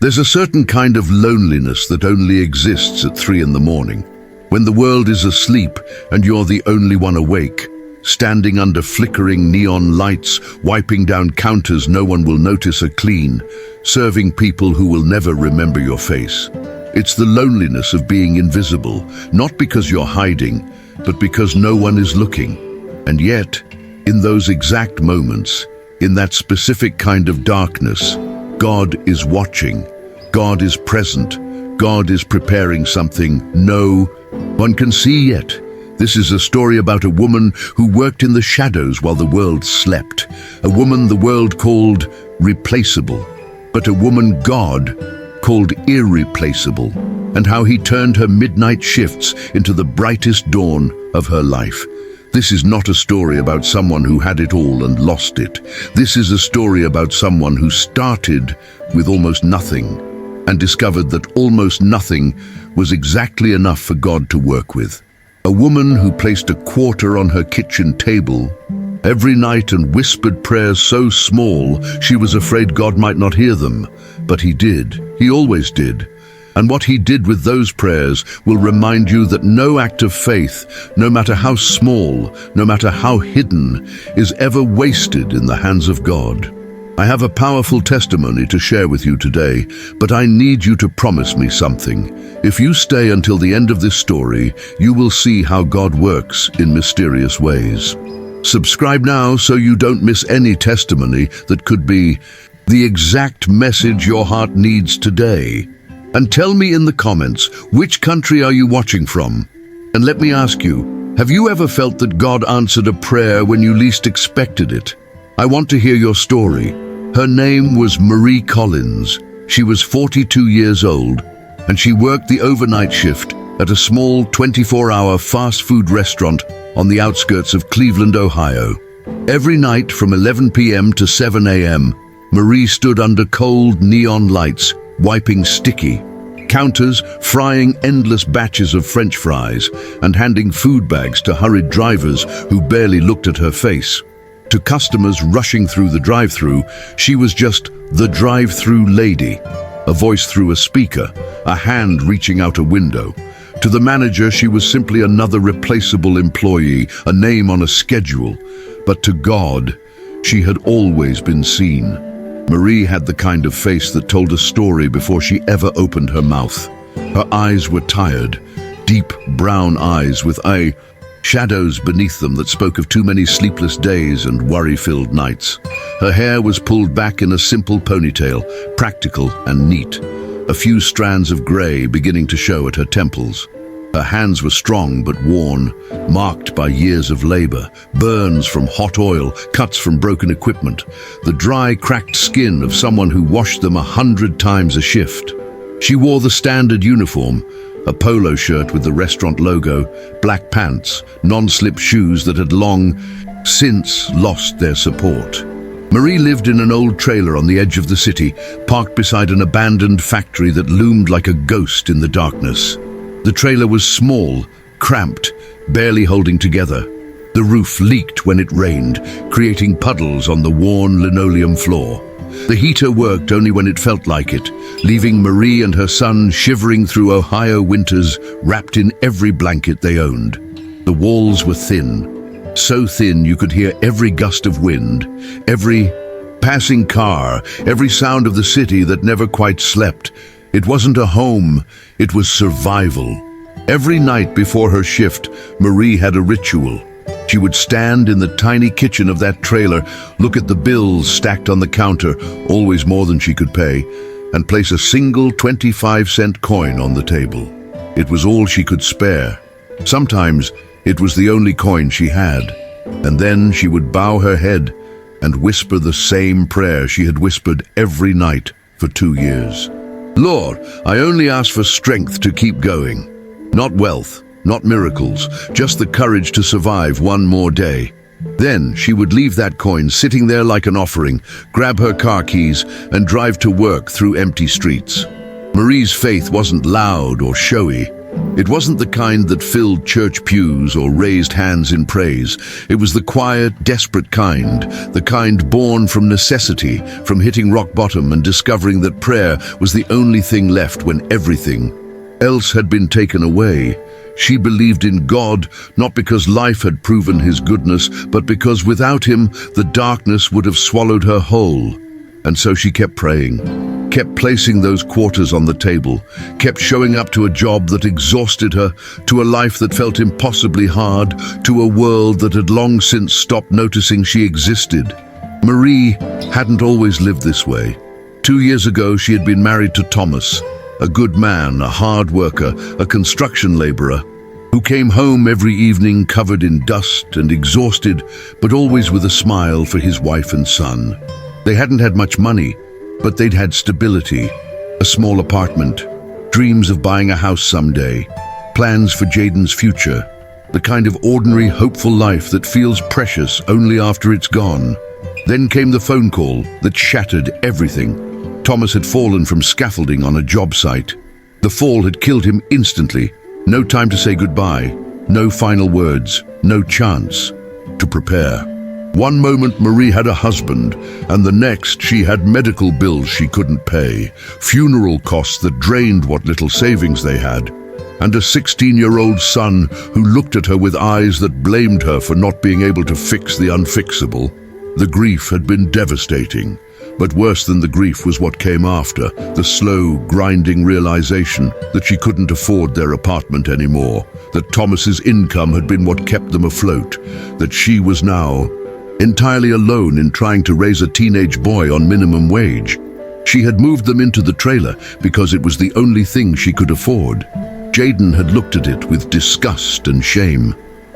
There's a certain kind of loneliness that only exists at 3 in the morning, when the world is asleep and you're the only one awake, standing under flickering neon lights, wiping down counters no one will notice are clean, serving people who will never remember your face. It's the loneliness of being invisible, not because you're hiding, but because no one is looking. And yet, in those exact moments, in that specific kind of darkness, God is watching, God is present, God is preparing something no one can see yet. This is a story about a woman who worked in the shadows while the world slept, a woman the world called replaceable, but a woman God called irreplaceable, and how he turned her midnight shifts into the brightest dawn of her life. This is not a story about someone who had it all and lost it. This is a story about someone who started with almost nothing and discovered that almost nothing was exactly enough for God to work with. A woman who placed a quarter on her kitchen table every night and whispered prayers so small she was afraid God might not hear them. But he did. He always did. And what he did with those prayers will remind you that no act of faith, no matter how small, no matter how hidden, is ever wasted in the hands of God. I have a powerful testimony to share with you today, but I need you to promise me something. If you stay until the end of this story, you will see how God works in mysterious ways. Subscribe now so you don't miss any testimony that could be the exact message your heart needs today. And tell me in the comments, which country are you watching from? And let me ask you, have you ever felt that God answered a prayer when you least expected it? I want to hear your story. Her name was Marie Collins. She was 42 years old, and she worked the overnight shift at a small 24-hour fast food restaurant on the outskirts of Cleveland, Ohio. Every night from 11 p.m. to 7 a.m., Marie stood under cold neon lights, wiping sticky counters, frying endless batches of French fries, and handing food bags to hurried drivers who barely looked at her face. To customers rushing through the drive-thru, she was just the drive-thru lady, a voice through a speaker, a hand reaching out a window. To the manager, she was simply another replaceable employee, a name on a schedule. But to God, she had always been seen. Marie had the kind of face that told a story before she ever opened her mouth. Her eyes were tired, deep brown eyes with shadows beneath them that spoke of too many sleepless days and worry-filled nights. Her hair was pulled back in a simple ponytail, practical and neat, a few strands of grey beginning to show at her temples. Her hands were strong but worn, marked by years of labor, burns from hot oil, cuts from broken equipment, the dry, cracked skin of someone who washed them 100 times a shift. She wore the standard uniform, a polo shirt with the restaurant logo, black pants, non-slip shoes that had long since lost their support. Marie lived in an old trailer on the edge of the city, parked beside an abandoned factory that loomed like a ghost in the darkness. The trailer was small, cramped, barely holding together. The roof leaked when it rained, creating puddles on the worn linoleum floor. The heater worked only when it felt like it, leaving Marie and her son shivering through Ohio winters, wrapped in every blanket they owned. The walls were thin, so thin you could hear every gust of wind, every passing car, every sound of the city that never quite slept. It wasn't a home, it was survival. Every night before her shift, Marie had a ritual. She would stand in the tiny kitchen of that trailer, look at the bills stacked on the counter, always more than she could pay, and place a single 25-cent coin on the table. It was all she could spare. Sometimes it was the only coin she had, and then she would bow her head and whisper the same prayer she had whispered every night for 2 years. Lord, I only ask for strength to keep going. Not wealth, not miracles, just the courage to survive one more day. Then she would leave that coin sitting there like an offering, grab her car keys, and drive to work through empty streets. Marie's faith wasn't loud or showy. It wasn't the kind that filled church pews or raised hands in praise. It was the quiet, desperate kind, the kind born from necessity, from hitting rock bottom and discovering that prayer was the only thing left when everything else had been taken away. She believed in God, not because life had proven his goodness, but because without him, the darkness would have swallowed her whole. And so she kept praying, kept placing those quarters on the table, kept showing up to a job that exhausted her, to a life that felt impossibly hard, to a world that had long since stopped noticing she existed. Marie hadn't always lived this way. 2 years ago, she had been married to Thomas, a good man, a hard worker, a construction laborer, who came home every evening covered in dust and exhausted, but always with a smile for his wife and son. They hadn't had much money, but they'd had stability, a small apartment, dreams of buying a house someday, plans for Jaden's future, the kind of ordinary, hopeful life that feels precious only after it's gone. Then came the phone call that shattered everything. Thomas had fallen from scaffolding on a job site. The fall had killed him instantly. No time to say goodbye, no final words, no chance to prepare. One moment Marie had a husband, and the next she had medical bills she couldn't pay, funeral costs that drained what little savings they had, and a 16-year-old son who looked at her with eyes that blamed her for not being able to fix the unfixable. The grief had been devastating, but worse than the grief was what came after, the slow, grinding realization that she couldn't afford their apartment anymore, that Thomas's income had been what kept them afloat, that she was now entirely alone in trying to raise a teenage boy on minimum wage. She had moved them into the trailer because it was the only thing she could afford. Jaden had looked at it with disgust and shame.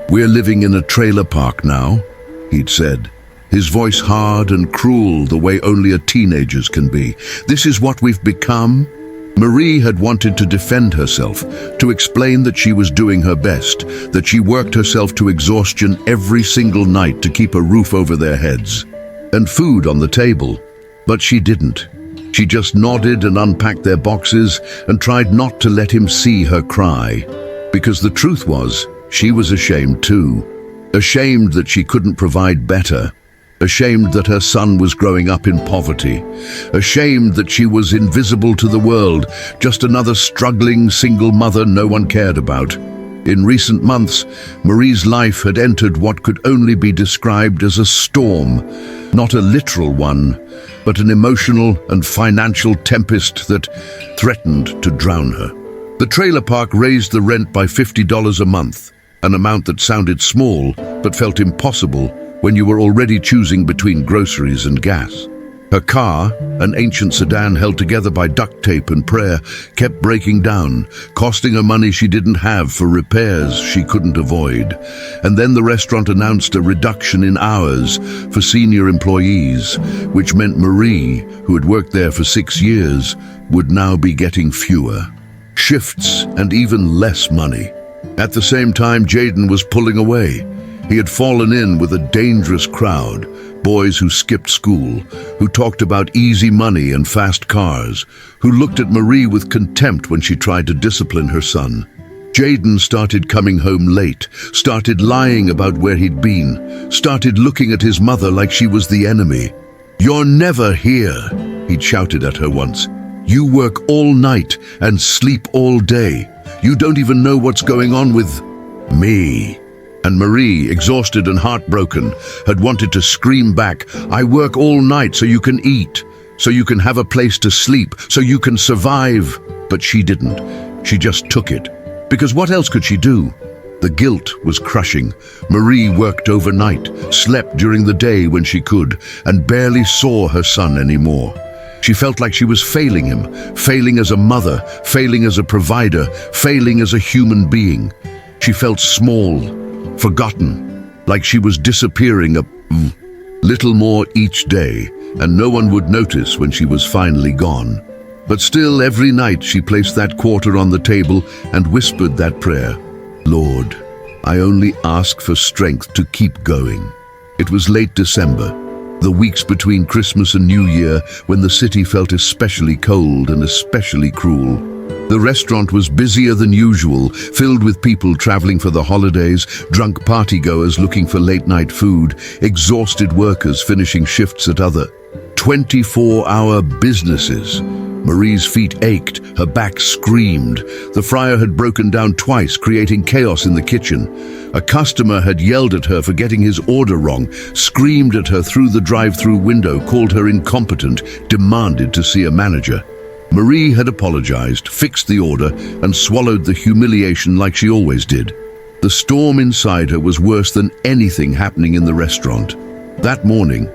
"We're living in a trailer park now," he'd said, his voice hard and cruel the way only a teenager's can be. "This is what we've become?" Marie had wanted to defend herself, to explain that she was doing her best, that she worked herself to exhaustion every single night to keep a roof over their heads and food on the table. But she didn't. She just nodded and unpacked their boxes and tried not to let him see her cry. Because the truth was, she was ashamed too. Ashamed that she couldn't provide better. Ashamed that her son was growing up in poverty. Ashamed that she was invisible to the world, just another struggling single mother no one cared about. In recent months, Marie's life had entered what could only be described as a storm, not a literal one, but an emotional and financial tempest that threatened to drown her. The trailer park raised the rent by $50 a month, an amount that sounded small but felt impossible when you were already choosing between groceries and gas. Her car, an ancient sedan held together by duct tape and prayer, kept breaking down, costing her money she didn't have for repairs she couldn't avoid. And then the restaurant announced a reduction in hours for senior employees, which meant Marie, who had worked there for 6 years, would now be getting fewer shifts and even less money. At the same time, Jaden was pulling away. He had fallen in with a dangerous crowd, boys who skipped school, who talked about easy money and fast cars, who looked at Marie with contempt when she tried to discipline her son. Jaden started coming home late, started lying about where he'd been, started looking at his mother like she was the enemy. "You're never here," he'd shouted at her once. "You work all night and sleep all day. You don't even know what's going on with me." And Marie, exhausted and heartbroken, had wanted to scream back, "I work all night so you can eat, so you can have a place to sleep, so you can survive." But she didn't. She just took it. Because what else could she do? The guilt was crushing. Marie worked overnight, slept during the day when she could, and barely saw her son anymore. She felt like she was failing him, failing as a mother, failing as a provider, failing as a human being. She felt small, forgotten, like she was disappearing a little more each day, and no one would notice when she was finally gone. But still, every night she placed that quarter on the table and whispered that prayer, "Lord, I only ask for strength to keep going." It was late December, the weeks between Christmas and New Year, when the city felt especially cold and especially cruel. The restaurant was busier than usual, filled with people traveling for the holidays, drunk partygoers looking for late-night food, exhausted workers finishing shifts at other 24-hour businesses. Marie's feet ached, her back screamed. The fryer had broken down twice, creating chaos in the kitchen. A customer had yelled at her for getting his order wrong, screamed at her through the drive-through window, called her incompetent, demanded to see a manager. Marie had apologized, fixed the order, and swallowed the humiliation like she always did. The storm inside her was worse than anything happening in the restaurant. That morning,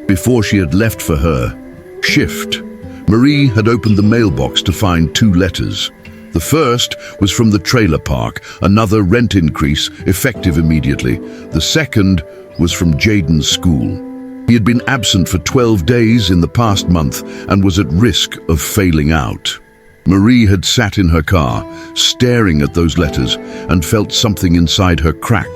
before she had left for her shift, Marie had opened the mailbox to find 2 letters. The first was from the trailer park, another rent increase, effective immediately. The second was from Jaden's school. He had been absent for 12 days in the past month and was at risk of failing out. Marie had sat in her car, staring at those letters, and felt something inside her crack.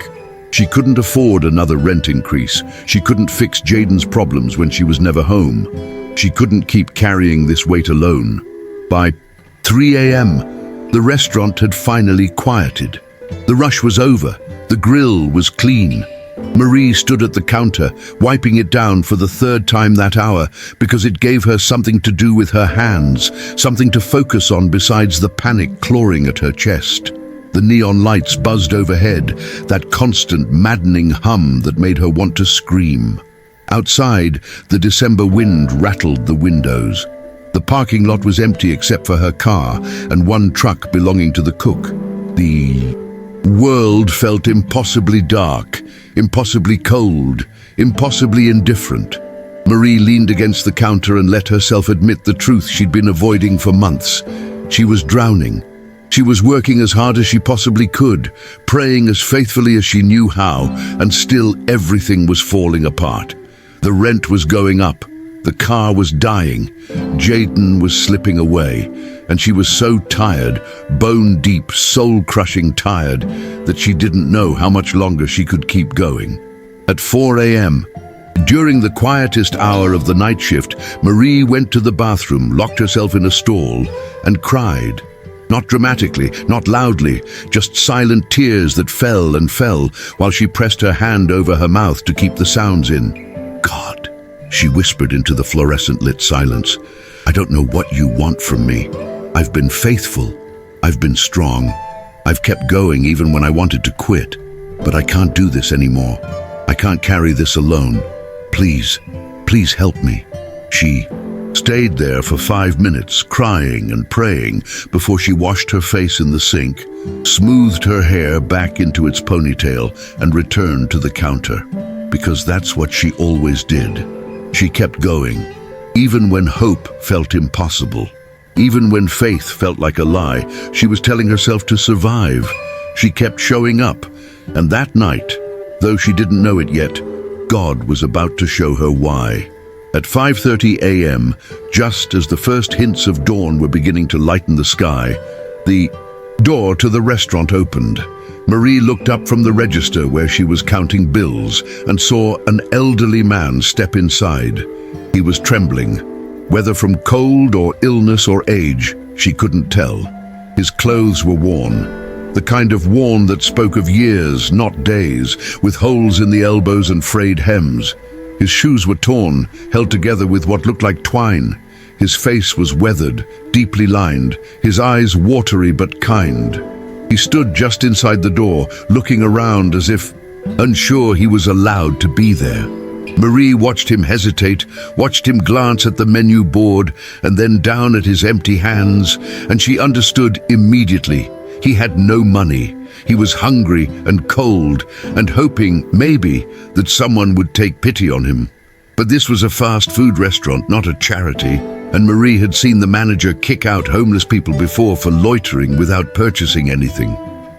She couldn't afford another rent increase. She couldn't fix Jaden's problems when she was never home. She couldn't keep carrying this weight alone. By 3 a.m., the restaurant had finally quieted. The rush was over. The grill was clean. Marie stood at the counter, wiping it down for the 3rd time that hour, because it gave her something to do with her hands, something to focus on besides the panic clawing at her chest. The neon lights buzzed overhead, that constant, maddening hum that made her want to scream. Outside, the December wind rattled the windows. The parking lot was empty except for her car and one truck belonging to the cook. The world felt impossibly dark, impossibly cold, impossibly indifferent. Marie leaned against the counter and let herself admit the truth she'd been avoiding for months. She was drowning. She was working as hard as she possibly could, praying as faithfully as she knew how, and still everything was falling apart. The rent was going up. The car was dying. Jaden was slipping away, and she was so tired, bone-deep, soul-crushing tired, that she didn't know how much longer she could keep going. At 4 a.m., during the quietest hour of the night shift, Marie went to the bathroom, locked herself in a stall, and cried. Not dramatically, not loudly, just silent tears that fell and fell while she pressed her hand over her mouth to keep the sounds in. God, she whispered into the fluorescent-lit silence. I don't know what you want from me. I've been faithful. I've been strong. I've kept going even when I wanted to quit. But I can't do this anymore. I can't carry this alone. Please, please help me. She stayed there for 5 minutes, crying and praying, before she washed her face in the sink, smoothed her hair back into its ponytail, and returned to the counter. Because that's what she always did. She kept going, even when hope felt impossible. Even when faith felt like a lie, she was telling herself to survive. She kept showing up, and that night, though she didn't know it yet, God was about to show her why. At 5:30 a.m., just as the first hints of dawn were beginning to lighten the sky, the door to the restaurant opened. Marie looked up from the register where she was counting bills and saw an elderly man step inside. He was trembling, whether from cold or illness or age, she couldn't tell. His clothes were worn, the kind of worn that spoke of years, not days, with holes in the elbows and frayed hems. His shoes were torn, held together with what looked like twine. His face was weathered, deeply lined, his eyes watery but kind. He stood just inside the door, looking around as if unsure he was allowed to be there. Marie watched him hesitate, watched him glance at the menu board and then down at his empty hands, and she understood immediately. He had no money. He was hungry and cold and hoping, maybe, that someone would take pity on him. But this was a fast food restaurant, not a charity, and Marie had seen the manager kick out homeless people before for loitering without purchasing anything.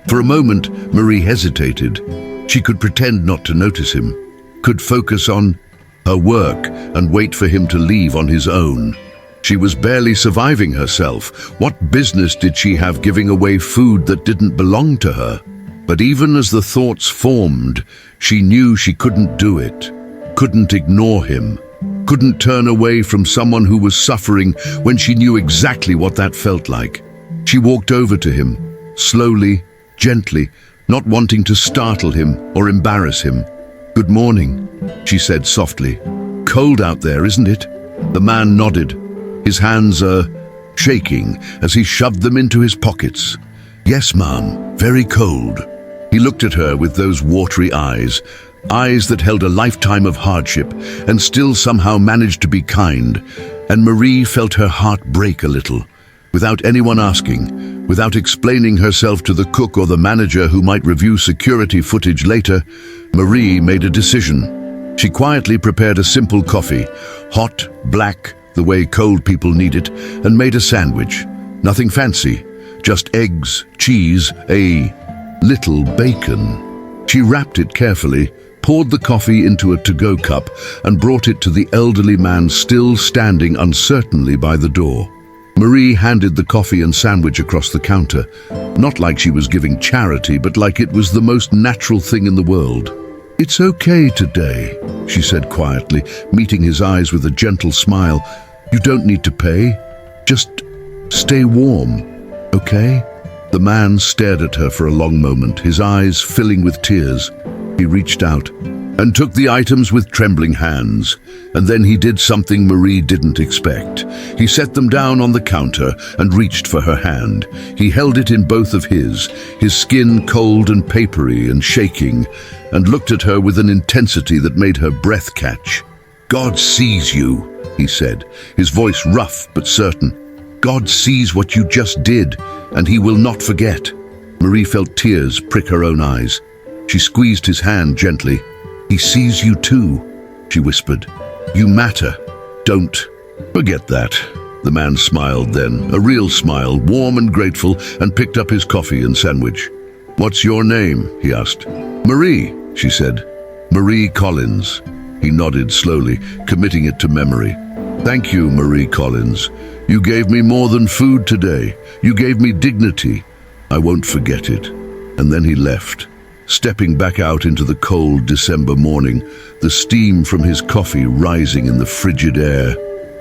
For a moment, Marie hesitated. She could pretend not to notice him, could focus on her work and wait for him to leave on his own. She was barely surviving herself. What business did she have giving away food that didn't belong to her? But even as the thoughts formed, she knew she couldn't do it, couldn't ignore him, couldn't turn away from someone who was suffering when she knew exactly what that felt like. She walked over to him, slowly, gently, not wanting to startle him or embarrass him. "Good morning," she said softly. "Cold out there, isn't it?" The man nodded, his hands shaking as he shoved them into his pockets. "Yes, ma'am, very cold." He looked at her with those watery eyes, eyes that held a lifetime of hardship and still somehow managed to be kind, and Marie felt her heart break a little. Without anyone asking, without explaining herself to the cook or the manager who might review security footage later, Marie made a decision. She quietly prepared a simple coffee, hot, black, the way cold people need it, and made a sandwich. Nothing fancy, just eggs, cheese, a little bacon. She wrapped it carefully, poured the coffee into a to-go cup, and brought it to the elderly man still standing uncertainly by the door. Marie handed the coffee and sandwich across the counter, not like she was giving charity, but like it was the most natural thing in the world. "It's okay today," she said quietly, meeting his eyes with a gentle smile. "You don't need to pay. Just stay warm, okay?" The man stared at her for a long moment, his eyes filling with tears. He reached out and took the items with trembling hands, and then he did something Marie didn't expect. He set them down on the counter and reached for her hand. He held it in both of his skin cold and papery and shaking, and looked at her with an intensity that made her breath catch. "God sees you," he said, his voice rough but certain. "God sees what you just did, and he will not forget." Marie felt tears prick her own eyes. She squeezed his hand gently. "He sees you too," she whispered. "You matter. Don't forget that." The man smiled then, a real smile, warm and grateful, and picked up his coffee and sandwich. "What's your name?" he asked. "Marie," she said. "Marie Collins." He nodded slowly, committing it to memory. "Thank you, Marie Collins. You gave me more than food today. You gave me dignity. I won't forget it." And then he left, stepping back out into the cold December morning, the steam from his coffee rising in the frigid air.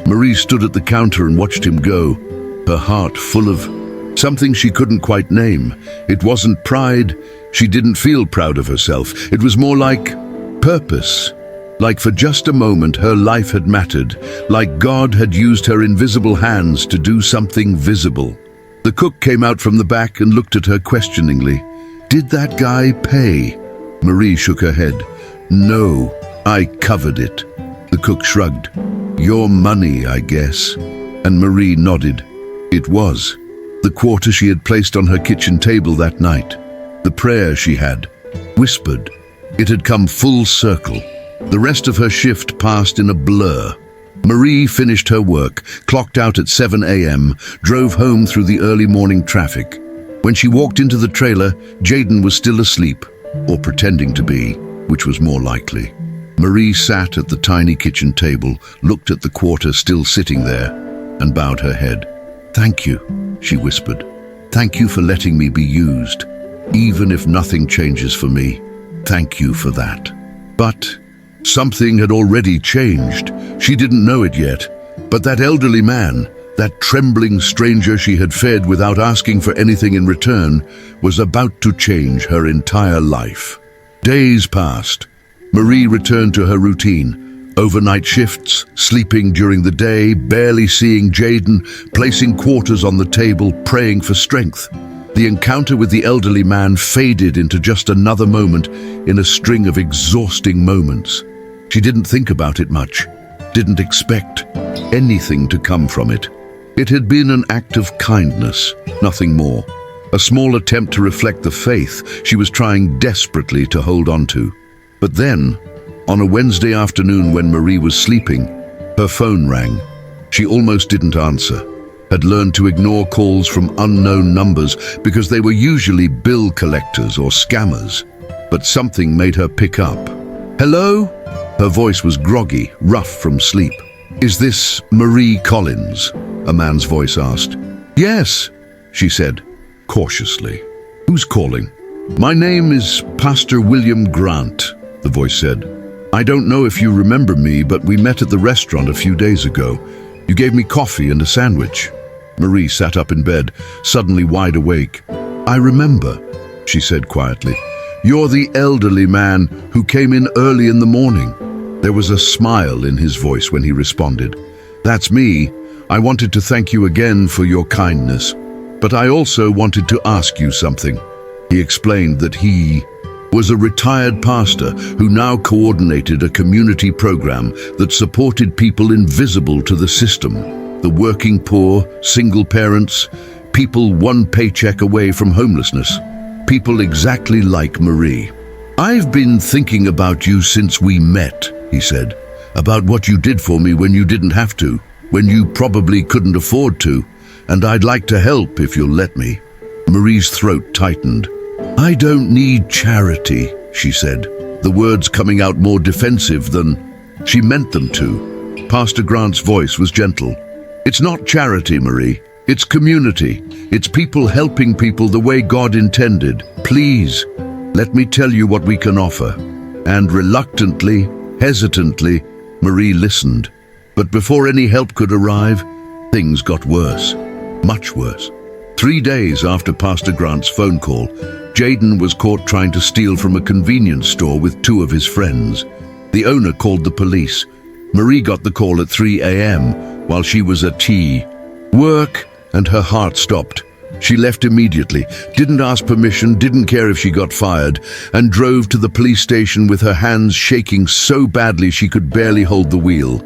Marie stood at the counter and watched him go, her heart full of something she couldn't quite name. It wasn't pride. She didn't feel proud of herself. It was more like purpose. Like for just a moment her life had mattered, like God had used her invisible hands to do something visible. The cook came out from the back and looked at her questioningly. "Did that guy pay?" Marie shook her head. "No, I covered it." The cook shrugged. "Your money, I guess." And Marie nodded. It was. The quarter she had placed on her kitchen table that night. The prayer she had whispered. It had come full circle. The rest of her shift passed in a blur. Marie finished her work, clocked out at 7 a.m., drove home through the early morning traffic. When she walked into the trailer, Jaden was still asleep, or pretending to be, which was more likely. Marie sat at the tiny kitchen table, looked at the quarter still sitting there, and bowed her head. "Thank you," she whispered. "Thank you for letting me be used. Even if nothing changes for me, thank you for that." But something had already changed. She didn't know it yet, but that elderly man, that trembling stranger she had fed without asking for anything in return, was about to change her entire life. Days passed. Marie returned to her routine. Overnight shifts, sleeping during the day, barely seeing Jaden, placing quarters on the table, praying for strength. The encounter with the elderly man faded into just another moment in a string of exhausting moments. She didn't think about it much, didn't expect anything to come from it. It had been an act of kindness, nothing more. A small attempt to reflect the faith she was trying desperately to hold on to. But then, on a Wednesday afternoon when Marie was sleeping, her phone rang. She almost didn't answer, had learned to ignore calls from unknown numbers because they were usually bill collectors or scammers. But something made her pick up. "Hello?" Her voice was groggy, rough from sleep. "Is this Marie Collins?" a man's voice asked. "Yes," she said, cautiously. "Who's calling?" "My name is Pastor William Grant," the voice said. "I don't know if you remember me, but we met at the restaurant a few days ago. You gave me coffee and a sandwich." Marie sat up in bed, suddenly wide awake. "I remember," she said quietly. "You're the elderly man who came in early in the morning." There was a smile in his voice when he responded. "That's me. I wanted to thank you again for your kindness. But I also wanted to ask you something." He explained that he was a retired pastor who now coordinated a community program that supported people invisible to the system. The working poor, single parents, people one paycheck away from homelessness. People exactly like Marie. "I've been thinking about you since we met," he said, "about what you did for me when you didn't have to, when you probably couldn't afford to, and I'd like to help if you'll let me." Marie's throat tightened. "I don't need charity," she said, the words coming out more defensive than she meant them to. Pastor Grant's voice was gentle. "It's not charity, Marie. It's community. It's people helping people the way God intended. Please, let me tell you what we can offer." And reluctantly, hesitantly, Marie listened. But before any help could arrive, things got worse. Much worse. 3 days after Pastor Grant's phone call, Jaden was caught trying to steal from a convenience store with 2 of his friends. The owner called the police. Marie got the call at 3 a.m. while she was at work, and her heart stopped. She left immediately, didn't ask permission, didn't care if she got fired, and drove to the police station with her hands shaking so badly she could barely hold the wheel.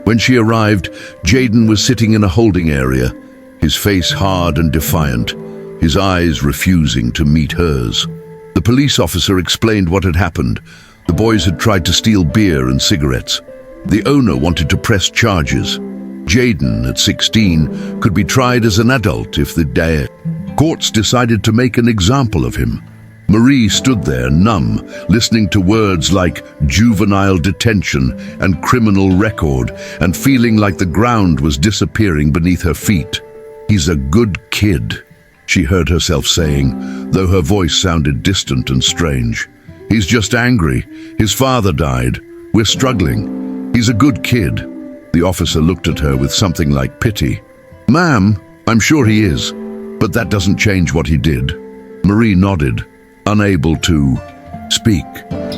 When she arrived, Jaden was sitting in a holding area, his face hard and defiant, his eyes refusing to meet hers. The police officer explained what had happened. The boys had tried to steal beer and cigarettes. The owner wanted to press charges. Jaden, at 16, could be tried as an adult if the courts decided to make an example of him. Marie stood there, numb, listening to words like juvenile detention and criminal record, and feeling like the ground was disappearing beneath her feet. "He's a good kid," she heard herself saying, though her voice sounded distant and strange. "He's just angry. His father died. We're struggling. He's a good kid." The officer looked at her with something like pity. "Ma'am, I'm sure he is, but that doesn't change what he did." Marie nodded, unable to speak,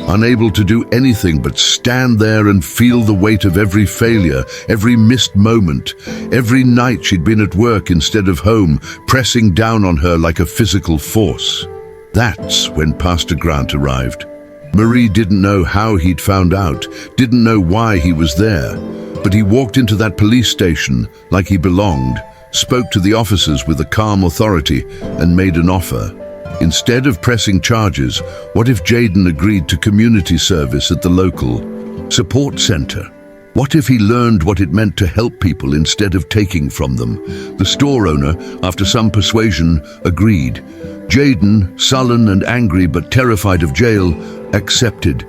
unable to do anything but stand there and feel the weight of every failure, every missed moment, every night she'd been at work instead of home, pressing down on her like a physical force. That's when Pastor Grant arrived. Marie didn't know how he'd found out, didn't know why he was there, but he walked into that police station like he belonged, spoke to the officers with a calm authority, and made an offer. Instead of pressing charges, what if Jaden agreed to community service at the local support center? What if he learned what it meant to help people instead of taking from them? The store owner, after some persuasion, agreed. Jaden, sullen and angry but terrified of jail, accepted.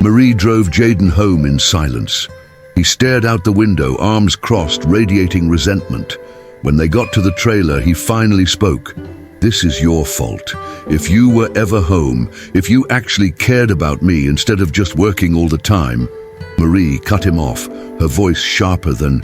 Marie drove Jaden home in silence. He stared out the window, arms crossed, radiating resentment. When they got to the trailer, he finally spoke. "This is your fault. If you were ever home, if you actually cared about me instead of just working all the time." Marie cut him off, her voice sharper than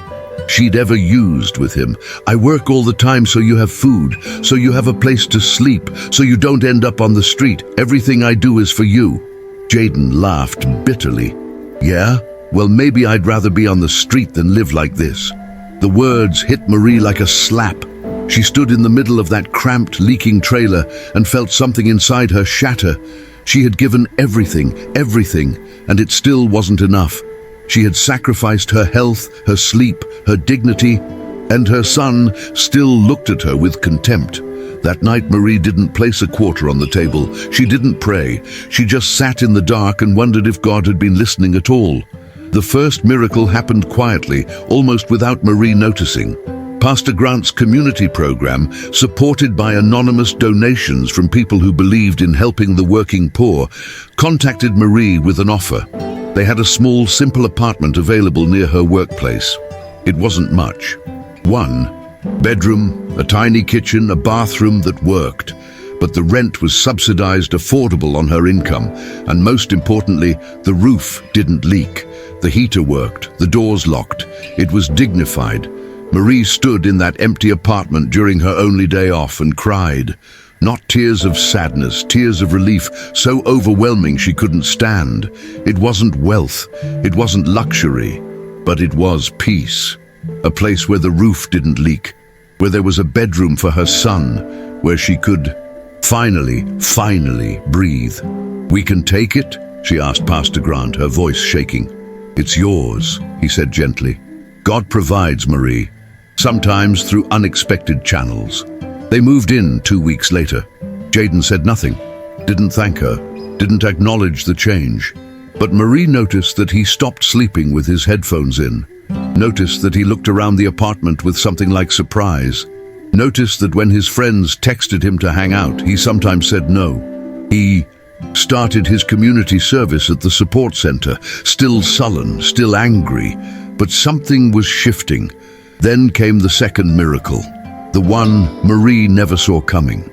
she'd ever used with him. "I work all the time so you have food, so you have a place to sleep, so you don't end up on the street. Everything I do is for you." Jaden laughed bitterly. "Yeah? Well, maybe I'd rather be on the street than live like this." The words hit Marie like a slap. She stood in the middle of that cramped, leaking trailer and felt something inside her shatter. She had given everything, and it still wasn't enough. She had sacrificed her health, her sleep, her dignity, and her son still looked at her with contempt. That night, Marie didn't place a quarter on the table. She didn't pray. She just sat in the dark and wondered if God had been listening at all. The first miracle happened quietly, almost without Marie noticing. Pastor Grant's community program, supported by anonymous donations from people who believed in helping the working poor, contacted Marie with an offer. They had a small, simple apartment available near her workplace. It wasn't much. 1 bedroom, a tiny kitchen, a bathroom that worked. But the rent was subsidized, affordable on her income, and most importantly, the roof didn't leak. The heater worked, the doors locked. It was dignified. Marie stood in that empty apartment during her only day off and cried. Not tears of sadness, tears of relief, so overwhelming she couldn't stand. It wasn't wealth, it wasn't luxury, but it was peace. A place where the roof didn't leak, where there was a bedroom for her son, where she could finally breathe. "We can take it?" she asked Pastor Grant, her voice shaking. "It's yours," he said gently. "God provides, Marie, sometimes through unexpected channels." They moved in 2 weeks later. Jaden said nothing, didn't thank her, didn't acknowledge the change. But Marie noticed that he stopped sleeping with his headphones in, noticed that he looked around the apartment with something like surprise, noticed that when his friends texted him to hang out, he sometimes said no. He started his community service at the support center, still sullen, still angry, but something was shifting. Then came the second miracle, the one Marie never saw coming.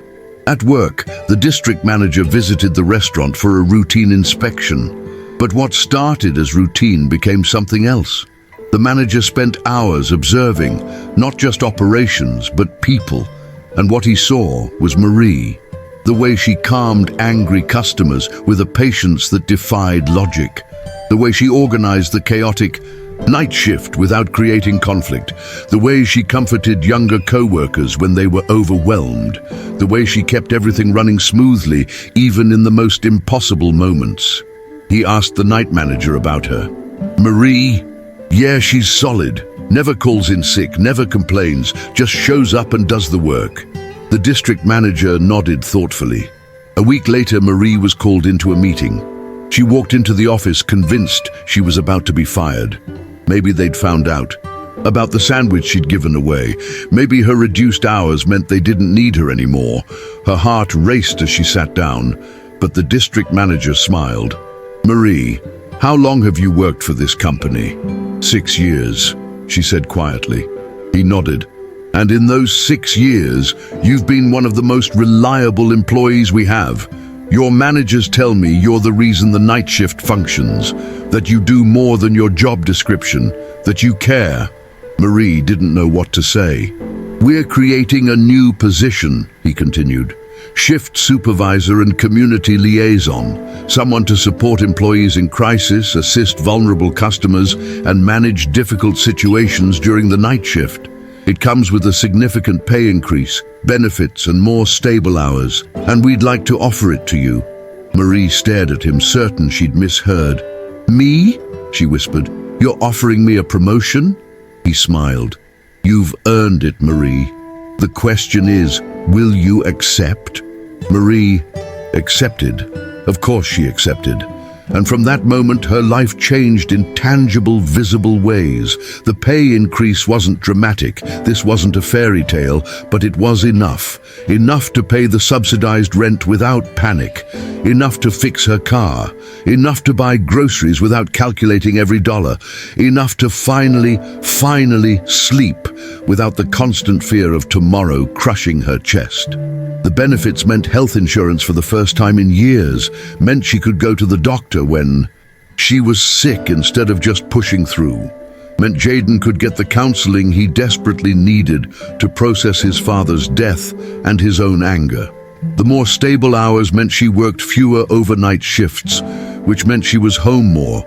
At work, the district manager visited the restaurant for a routine inspection. But what started as routine became something else. The manager spent hours observing, not just operations, but people. And what he saw was Marie. The way she calmed angry customers with a patience that defied logic. The way she organized the chaotic night shift without creating conflict. The way she comforted younger co-workers when they were overwhelmed. The way she kept everything running smoothly, even in the most impossible moments. He asked the night manager about her. "Marie? Yeah, she's solid. Never calls in sick, never complains, just shows up and does the work." The district manager nodded thoughtfully. A week later, Marie was called into a meeting. She walked into the office convinced she was about to be fired. Maybe they'd found out about the sandwich she'd given away. Maybe her reduced hours meant they didn't need her anymore. Her heart raced as she sat down, but the district manager smiled. "Marie, how long have you worked for this company?" "6 years, she said quietly. He nodded. "And in those 6 years, you've been one of the most reliable employees we have. Your managers tell me you're the reason the night shift functions, that you do more than your job description, that you care." Marie didn't know what to say. "We're creating a new position," he continued. "Shift supervisor and community liaison, someone to support employees in crisis, assist vulnerable customers, and manage difficult situations during the night shift. It comes with a significant pay increase, benefits, and more stable hours, and we'd like to offer it to you." Marie stared at him, certain she'd misheard. "Me?" she whispered. "You're offering me a promotion?" He smiled. "You've earned it, Marie. The question is, will you accept?" Marie accepted. Of course she accepted. And from that moment, her life changed in tangible, visible ways. The pay increase wasn't dramatic. This wasn't a fairy tale, but it was enough. Enough to pay the subsidized rent without panic. Enough to fix her car. Enough to buy groceries without calculating every dollar. Enough to finally sleep without the constant fear of tomorrow crushing her chest. The benefits meant health insurance for the first time in years, meant she could go to the doctor when she was sick instead of just pushing through, meant Jaden could get the counseling he desperately needed to process his father's death and his own anger. The more stable hours meant she worked fewer overnight shifts, which meant she was home more,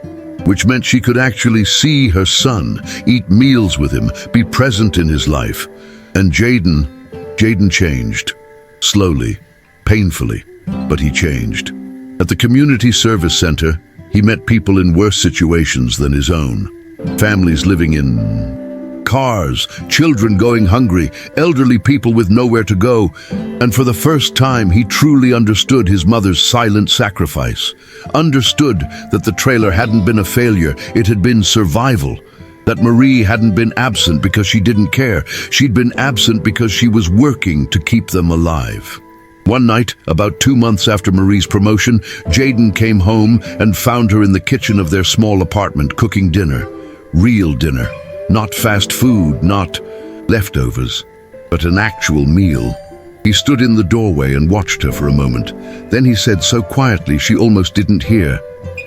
which meant she could actually see her son, eat meals with him, be present in his life. And Jaden changed. Slowly, painfully, but he changed. At the community service center, he met people in worse situations than his own. Families living in cars, children going hungry, elderly people with nowhere to go. And for the first time, he truly understood his mother's silent sacrifice. Understood that the trailer hadn't been a failure, it had been survival. That Marie hadn't been absent because she didn't care. She'd been absent because she was working to keep them alive. One night, about 2 months after Marie's promotion, Jaden came home and found her in the kitchen of their small apartment cooking dinner. Real dinner. Not fast food, not leftovers, but an actual meal. He stood in the doorway and watched her for a moment. Then he said so quietly she almost didn't hear,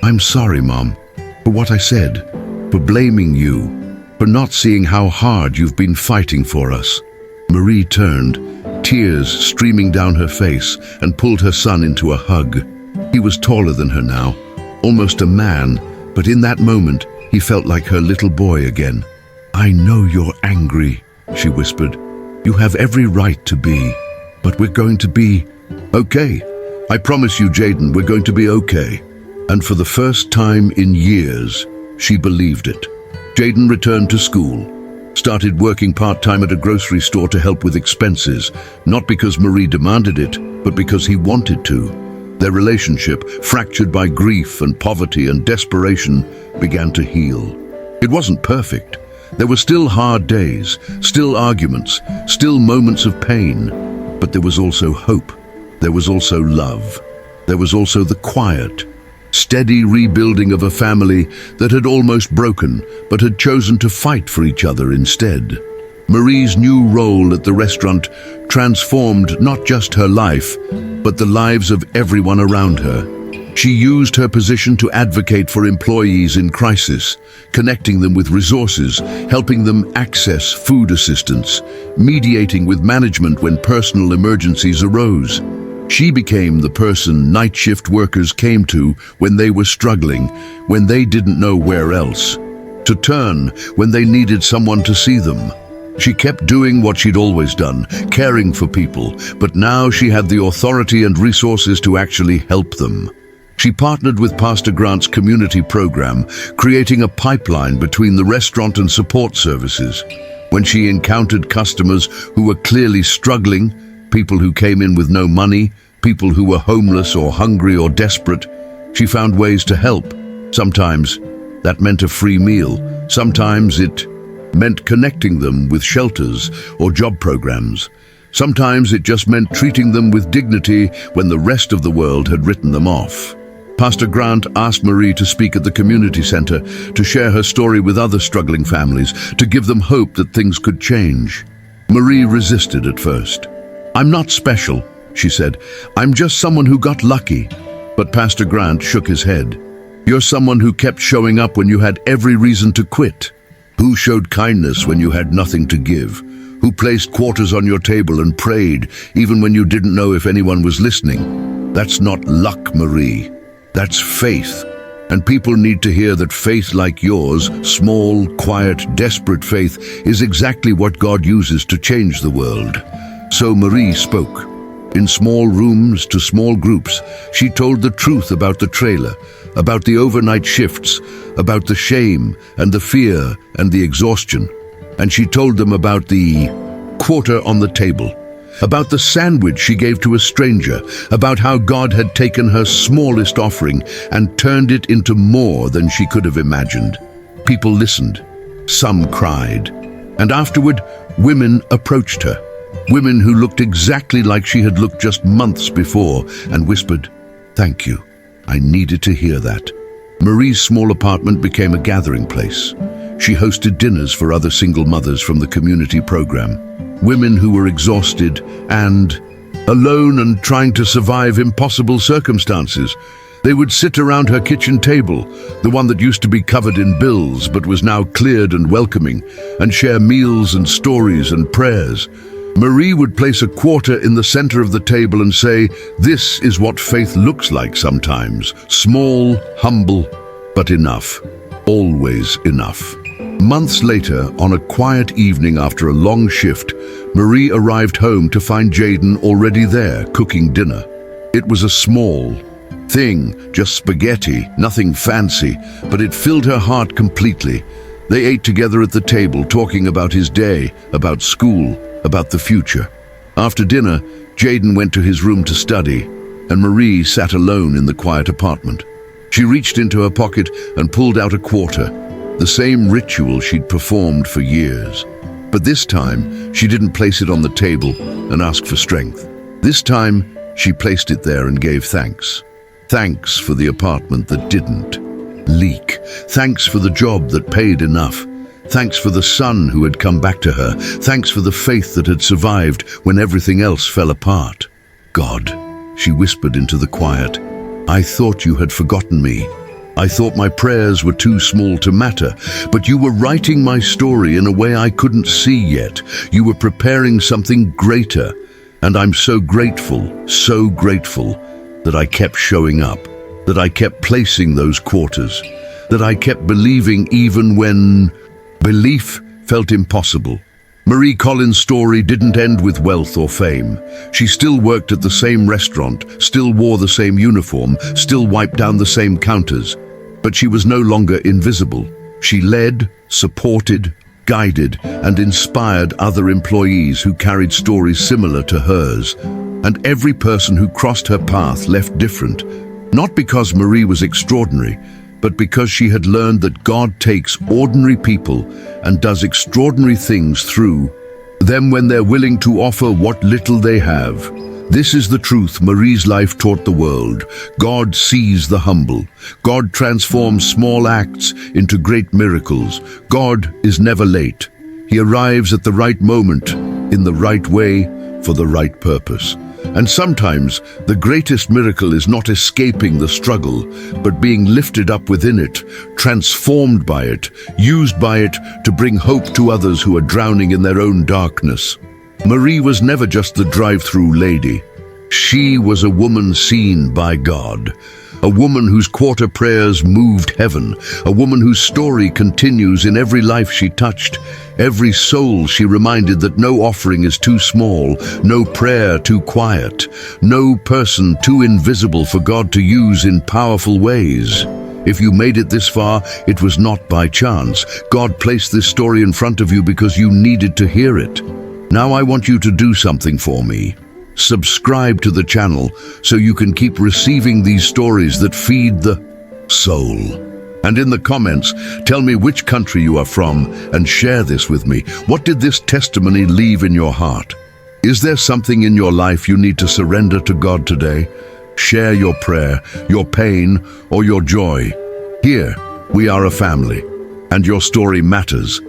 "I'm sorry, Mom, for what I said. For blaming you. for not seeing how hard you've been fighting for us." Marie turned, tears streaming down her face, and pulled her son into a hug. He was taller than her now, almost a man, but in that moment, he felt like her little boy again. "I know you're angry," she whispered. "You have every right to be, but we're going to be okay. I promise you, Jaden, we're going to be okay." And for the first time in years, she believed it. Jaden returned to school, started working part-time at a grocery store to help with expenses, not because Marie demanded it, but because he wanted to. Their relationship, fractured by grief and poverty and desperation, began to heal. It wasn't perfect. There were still hard days, still arguments, still moments of pain, but there was also hope. There was also love. There was also the quiet, steady rebuilding of a family that had almost broken, but had chosen to fight for each other instead. Marie's new role at the restaurant transformed not just her life, but the lives of everyone around her. She used her position to advocate for employees in crisis, connecting them with resources, helping them access food assistance, mediating with management when personal emergencies arose. She became the person night shift workers came to when they were struggling, when they didn't know where else, to turn when they needed someone to see them. She kept doing what she'd always done, caring for people, but now she had the authority and resources to actually help them. She partnered with Pastor Grant's community program, creating a pipeline between the restaurant and support services. When she encountered customers who were clearly struggling, people who came in with no money, people who were homeless or hungry or desperate, she found ways to help. Sometimes that meant a free meal. Sometimes it meant connecting them with shelters or job programs. Sometimes it just meant treating them with dignity when the rest of the world had written them off. Pastor Grant asked Marie to speak at the community center, to share her story with other struggling families, to give them hope that things could change. Marie resisted at first. "I'm not special," she said. "I'm just someone who got lucky." But Pastor Grant shook his head. "You're someone who kept showing up when you had every reason to quit. Who showed kindness when you had nothing to give? Who placed quarters on your table and prayed even when you didn't know if anyone was listening? That's not luck, Marie. That's faith. And people need to hear that faith like yours, small, quiet, desperate faith, is exactly what God uses to change the world." So Marie spoke. In small rooms to small groups, she told the truth about the trailer, about the overnight shifts, about the shame and the fear and the exhaustion. And she told them about the quarter on the table, about the sandwich she gave to a stranger, about how God had taken her smallest offering and turned it into more than she could have imagined. People listened. Some cried. And afterward, women approached her. Women who looked exactly like she had looked just months before and whispered, "Thank you. I needed to hear that." Marie's small apartment became a gathering place. She hosted dinners for other single mothers from the community program, women who were exhausted and alone and trying to survive impossible circumstances. They would sit around her kitchen table, the one that used to be covered in bills but was now cleared and welcoming, and share meals and stories and prayers. Marie would place a quarter in the center of the table and say, "This is what faith looks like sometimes. Small, humble, but enough. Always enough." Months later, on a quiet evening after a long shift, Marie arrived home to find Jaden already there, cooking dinner. It was a small thing, just spaghetti, nothing fancy, but it filled her heart completely. They ate together at the table, talking about his day, about school, about the future. After dinner, Jaden went to his room to study, and Marie sat alone in the quiet apartment. She reached into her pocket and pulled out a quarter, the same ritual she'd performed for years. But this time, she didn't place it on the table and ask for strength. This time, she placed it there and gave thanks. Thanks for the apartment that didn't leak. Thanks for the job that paid enough. Thanks for the son who had come back to her. Thanks for the faith that had survived when everything else fell apart. "God," she whispered into the quiet, "I thought you had forgotten me, I thought my prayers were too small to matter, but you were writing my story in a way I couldn't see yet. You were preparing something greater, and I'm so grateful that I kept showing up, that I kept placing those quarters, that I kept believing even when belief felt impossible. Marie Collins' story didn't end with wealth or fame. She still worked at the same restaurant, still wore the same uniform, still wiped down the same counters. But she was no longer invisible. She led, supported, guided, and inspired other employees who carried stories similar to hers. And every person who crossed her path left different, not because Marie was extraordinary, but because she had learned that God takes ordinary people and does extraordinary things through them when they're willing to offer what little they have. This is the truth Marie's life taught the world. God sees the humble. God transforms small acts into great miracles. God is never late. He arrives at the right moment, in the right way, for the right purpose. And sometimes the greatest miracle is not escaping the struggle, but being lifted up within it, transformed by it, used by it to bring hope to others who are drowning in their own darkness. Marie was never just the drive-through lady. She was a woman seen by God. A woman whose quarter prayers moved heaven. A woman whose story continues in every life she touched. Every soul she reminded that no offering is too small, no prayer too quiet, no person too invisible for God to use in powerful ways. If you made it this far, it was not by chance. God placed this story in front of you because you needed to hear it. Now I want you to do something for me. Subscribe to the channel so you can keep receiving these stories that feed the soul. And in the comments, tell me which country you are from and share this with me. What did this testimony leave in your heart? Is there something in your life you need to surrender to God today? Share your prayer, your pain, or your joy. Here, we are a family, and your story matters.